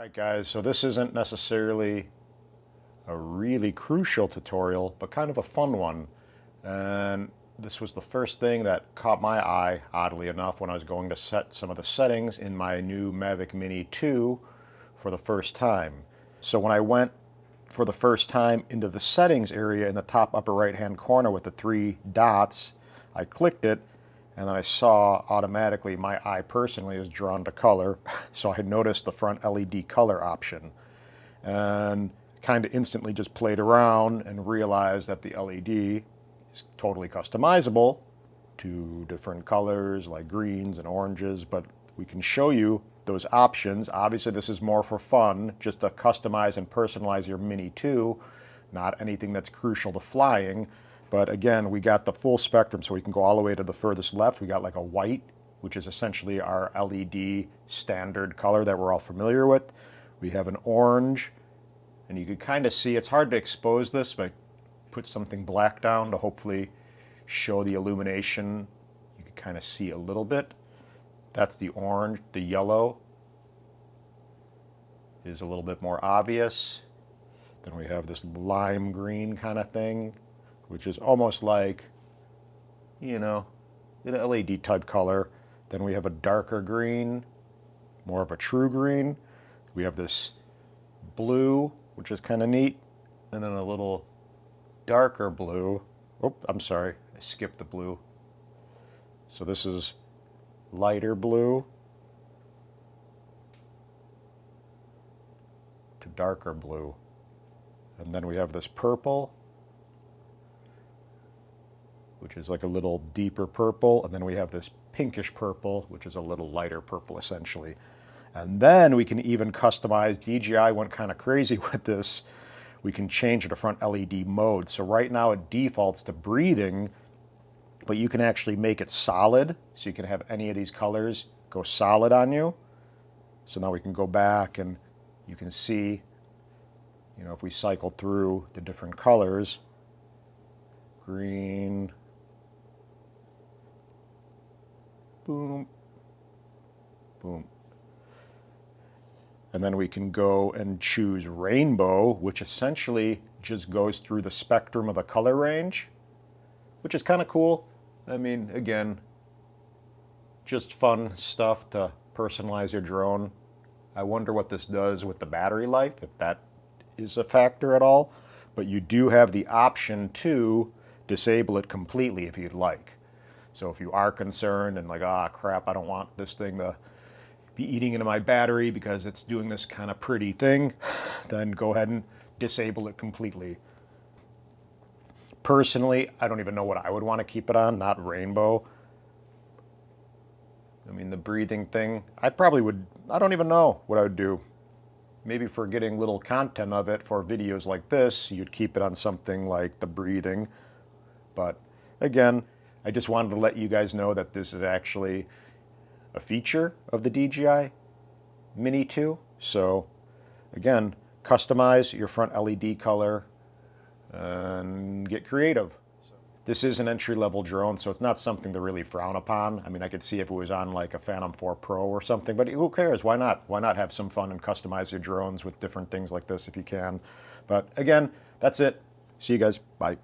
Alright guys, so this isn't necessarily a really crucial tutorial, but kind of a fun one. And this was the first thing that caught my eye, oddly enough, when I was going to set some of the settings in my new Mavic Mini 2 for the first time. So when I went for the first time into the settings area in the top upper right hand corner with the three dots, I clicked it, and then I saw automatically my eye personally is drawn to color. So I noticed the front LED color option and kind of instantly just played around and realized that the LED is totally customizable to different colors like greens and oranges, but we can show you those options. Obviously this is more for fun, just to customize and personalize your Mini 2, not anything that's crucial to flying. But again, we got the full spectrum, so we can go all the way to the furthest left. We got like a white, which is essentially our LED standard color that we're all familiar with. We have an orange, and you can kind of see, it's hard to expose this, but put something black down to hopefully show the illumination. You can kind of see a little bit. That's the orange. The yellow is a little bit more obvious. Then we have this lime green kind of thing, which is almost like, you know, an LED type color. Then we have a darker green, more of a true green. We have this blue, which is kind of neat. And then a little darker blue. Oh, I'm sorry, I skipped the blue. So this is lighter blue to darker blue. And then we have this purple, which is like a little deeper purple, and then we have this pinkish purple, which is a little lighter purple essentially. And then we can even customize. DJI went kind of crazy with this. We can change the front LED mode. So right now it defaults to breathing, but you can actually make it solid. So you can have any of these colors go solid on you. So now we can go back and you can see, you know, if we cycle through the different colors, green, boom, boom. And then we can go and choose rainbow, which essentially just goes through the spectrum of the color range, which is kind of cool. I mean, again, just fun stuff to personalize your drone. I wonder what this does with the battery life, if that is a factor at all. But you do have the option to disable it completely if you'd like. So if you are concerned and like, ah, crap, I don't want this thing to be eating into my battery because it's doing this kind of pretty thing, then go ahead and disable it completely. Personally, I don't even know what I would want to keep it on, not rainbow. I mean, the breathing thing, I probably would, I don't even know what I would do. Maybe for getting little content of it for videos like this, you'd keep it on something like the breathing. But again, I just wanted to let you guys know that this is actually a feature of the DJI Mini 2. So again, customize your front LED color and get creative. This is an entry-level drone, so it's not something to really frown upon. I mean, I could see if it was on like a Phantom 4 Pro or something, but who cares? Why not? Why not have some fun and customize your drones with different things like this if you can? But again, that's it. See you guys. Bye.